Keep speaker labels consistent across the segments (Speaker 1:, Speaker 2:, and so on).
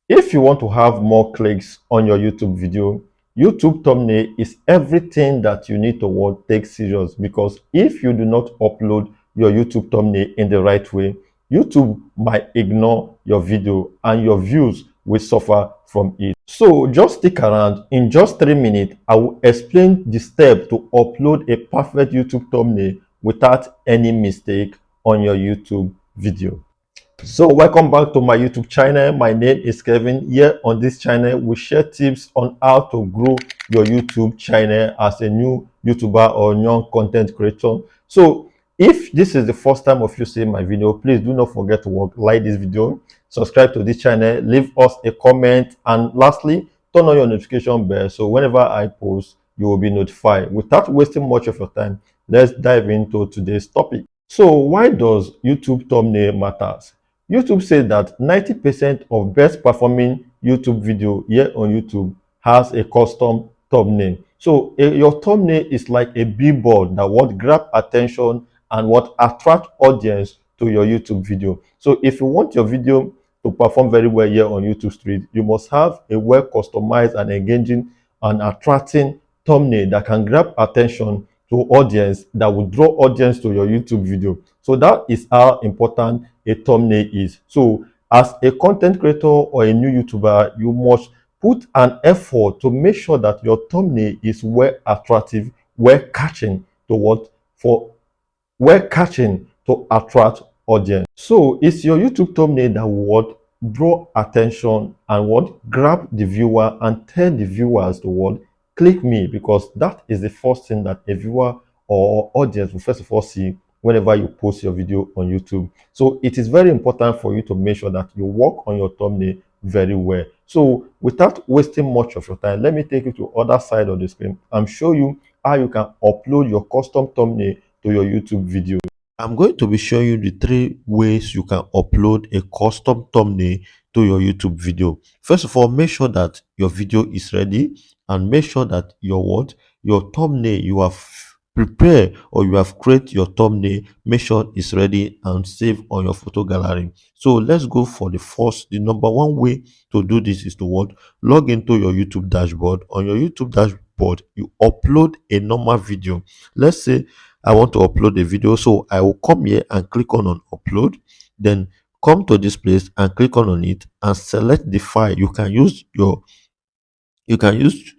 Speaker 1: If you want to have more clicks on your YouTube video, YouTube thumbnail is everything that you need to take serious, because if you do not upload your YouTube thumbnail in the right way, YouTube might ignore your video and your views will suffer from it. So just stick around. In just 3 minutes, I will explain the step to upload a perfect YouTube thumbnail without any mistake on your YouTube video. So welcome back to my YouTube channel. My name is Kevin. Here on this channel, we share tips on how to grow your YouTube channel as a new YouTuber or young content creator. So if this is the first time of you seeing my video, please do not forget to like this video, subscribe to this channel, leave us a comment, and lastly, turn on your notification bell so whenever I post, you will be notified. Without wasting much of your time, let's dive into today's topic. So why does YouTube thumbnail matters? YouTube says that 90% of best performing YouTube video here on YouTube has a custom thumbnail. So your thumbnail is like a billboard that would grab attention and what attract audience to your YouTube video. So if you want your video to perform very well here on YouTube Street, you must have a well customized and engaging and attracting thumbnail that can grab attention to audience, that will draw audience to your YouTube video. So that is how important a thumbnail is. So as a content creator or a new YouTuber, you must put an effort to make sure that your thumbnail is well attractive, well catching to what for well catching to attract audience. So it's your YouTube thumbnail that would draw attention and what grab the viewer and tell the viewers to what click me, because that is the first thing that a viewer or audience will first of all see whenever you post your video on YouTube. So it is very important for you to make sure that you work on your thumbnail very well. So without wasting much of your time, let me take you to other side of the screen and show you how you can upload your custom thumbnail to your YouTube video. I'm going to be showing you the 3 ways you can upload a custom thumbnail to your YouTube video. First of all, make sure that your video is ready and make sure that your thumbnail you have prepared or you have created your thumbnail, make sure it's ready and save on your photo gallery. So let's go for the number one way to do this is to log into your YouTube dashboard. On your YouTube dashboard, you upload a normal video. Let's say I want to upload a video, so I will come here and click on upload, then come to this place and click on it and select the file. You can use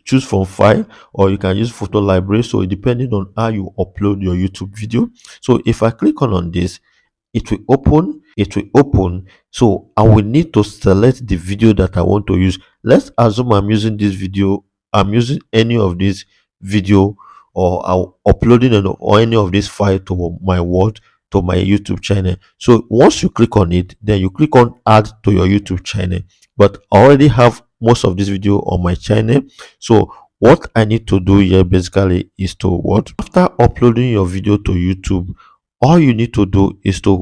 Speaker 1: choose from file, or you can use photo library, so depending on how you upload your YouTube video. So if I click on this, it will open. So I will need to select the video that I want to use. Let's assume I'm using this video, I'm using any of this video, or I'm uploading or any of this file to my YouTube channel. So once you click on it, then you click on add to your YouTube channel. But I already have most of this video on my channel, so what I need to do here basically is to after uploading your video to YouTube, all you need to do is to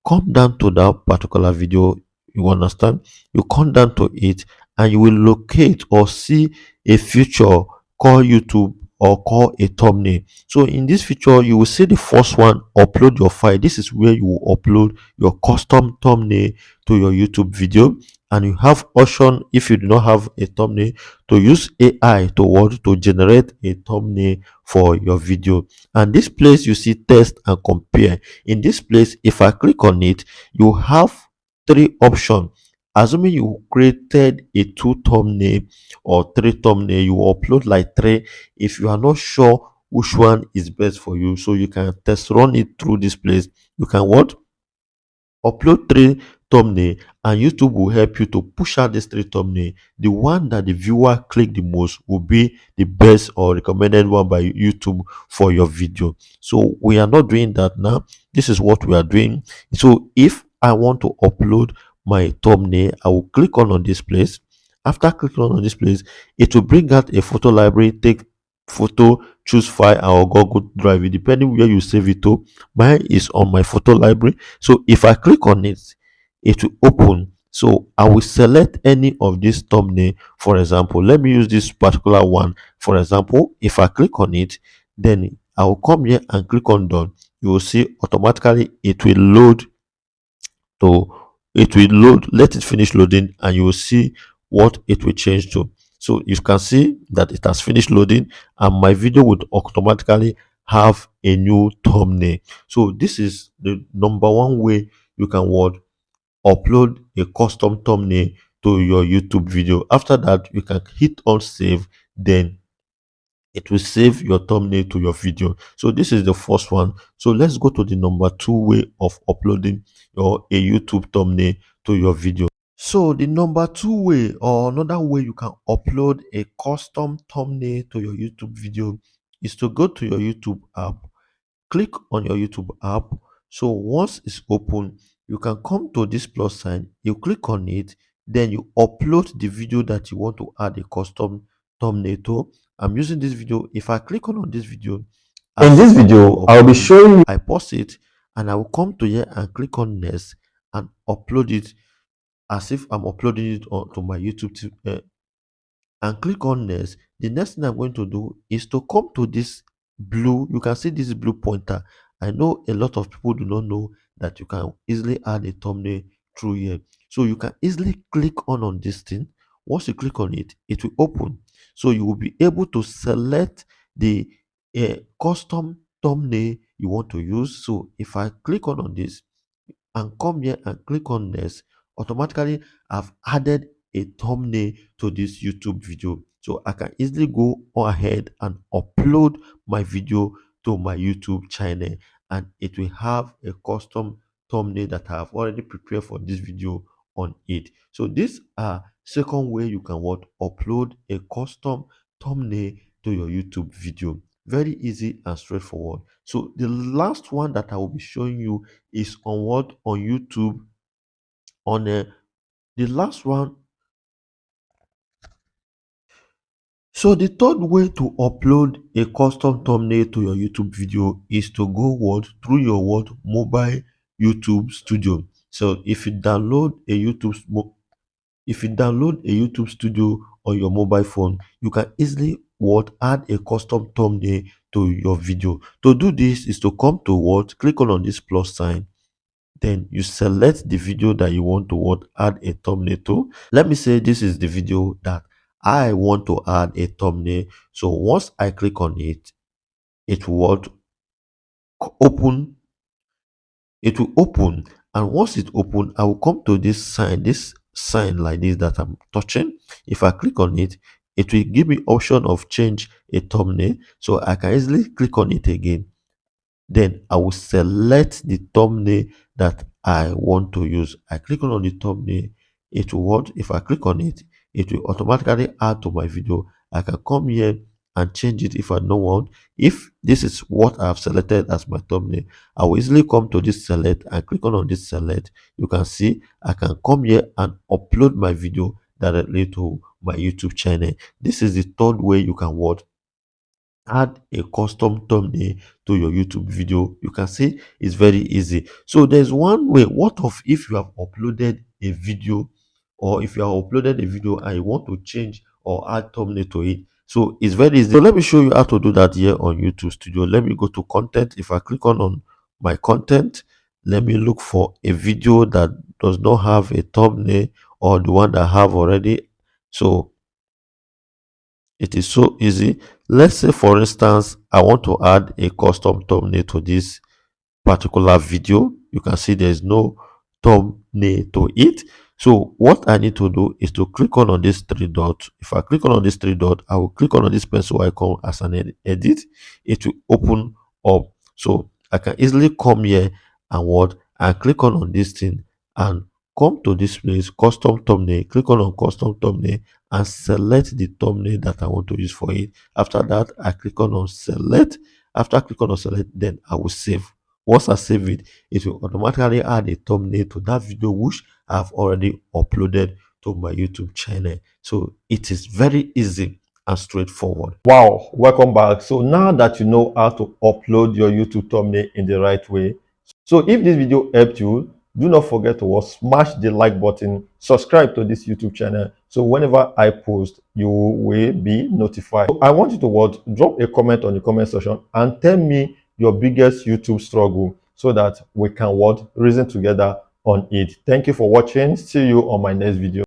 Speaker 1: come down to that particular video. You understand? You come down to it and you will locate or see a feature called YouTube or called a thumbnail. So in this feature, you will see the first one, upload your file. This is where you will upload your custom thumbnail to your YouTube video. And you have option, if you do not have a thumbnail, to use AI to generate a thumbnail for your video. And this place you see test and compare. In this place, if I click on it, you have 3 options. Assuming you created a 2 thumbnail or 3 thumbnail, you upload like 3. If you are not sure which one is best for you, so you can test run it through this place. You can upload 3 thumbnail, and YouTube will help you to push out this 3 thumbnail. The one that the viewer click the most will be the best or recommended one by YouTube for your video. So we are not doing that now. This is what we are doing. So if I want to upload my thumbnail, I will click on this place. After clicking on this place, it will bring out a photo library. Take photo, choose file, or Google Drive, depending where you save it to. Mine is on my photo library. So if I click on it, it will open. So I will select any of this thumbnail. For example, let me use this particular one. For example, if I click on it, then I will come here and click on done. You will see automatically it will load to it will load. Let it finish loading and you will see what it will change to. So you can see that it has finished loading and my video would automatically have a new thumbnail. So this is the number one way you can upload a custom thumbnail to your YouTube video. After that, you can hit on save, then it will save your thumbnail to your video. So this is the first one. So let's go to the number two way of uploading a YouTube thumbnail to your video. So the number two way, or another way you can upload a custom thumbnail to your YouTube video, is to go to your YouTube app, click on your YouTube app. So once it's open, you can come to this plus sign, you click on it, then you upload the video that you want to add a custom thumbnail to. I'm using this video. If I click on this video, in this video, I'll be showing you. I pause it and I will come to here and click on next and upload it as if I'm uploading it onto my YouTube and click on next. The next thing I'm going to do is to come to this blue. You can see this blue pointer. I know a lot of people do not know that you can easily add a thumbnail through here. So you can easily click on this thing. Once you click on it, it will open. So you will be able to select the custom thumbnail you want to use. So if I click on this and come here and click on next, automatically I've added a thumbnail to this YouTube video. So I can easily go ahead and upload my video to my YouTube channel and it will have a custom thumbnail that I have already prepared for this video on it. So this are second way you can upload a custom thumbnail to your YouTube video. Very easy and straightforward. So the last one that I will be showing you is on YouTube. On the last one. So the third way to upload a custom thumbnail to your YouTube video is to go through your mobile YouTube studio. So if you download a YouTube studio on your mobile phone, you can easily add a custom thumbnail to your video. To do this is to come to click on this plus sign, then you select the video that you want to add a thumbnail to. Let me say this is the video that I want to add a thumbnail. So once I click on it, it will open. It will open, and once it open, I will come to this sign like this that I'm touching. If I click on it, it will give me option of change a thumbnail. So I can easily click on it again. Then I will select the thumbnail that I want to use. I click on the thumbnail. It will if I click on it, it will automatically add to my video. I can come here and change it if I don't want. If this is what I have selected as my thumbnail, I will easily come to this select and click on this select. You can see I can come here and upload my video directly to my YouTube channel. This is the third way you can add a custom thumbnail to your YouTube video. You can see it's very easy. So there's one way. What if you have uploaded a video, or if you have uploaded a video and you want to change or add thumbnail to it? So it's very easy. So let me show you how to do that here on YouTube Studio. Let me go to content. If I click on my content, let me look for a video that does not have a thumbnail or the one that I have already. So it is so easy. Let's say, for instance, I want to add a custom thumbnail to this particular video. You can see there's no thumbnail to it. So what I need to do is to click on this three dot. If I click on this three dot, I will click on this pencil icon as an edit. It will open up. So I can easily come here and click on this thing and come to this place, custom thumbnail. Click on custom thumbnail and select the thumbnail that I want to use for it. After that, I click on select. After I click on select, then I will save. Once I save it, it will automatically add a thumbnail to that video which I've already uploaded to my YouTube channel. So it is very easy and straightforward. Wow, welcome back. So now that you know how to upload your YouTube thumbnail in the right way, so if this video helped you, do not forget to smash the like button, subscribe to this YouTube channel, so whenever I post, you will be notified. So I want you to drop a comment on the comment section and tell me your biggest YouTube struggle so that we can reason together on it. Thank you for watching. See you on my next video.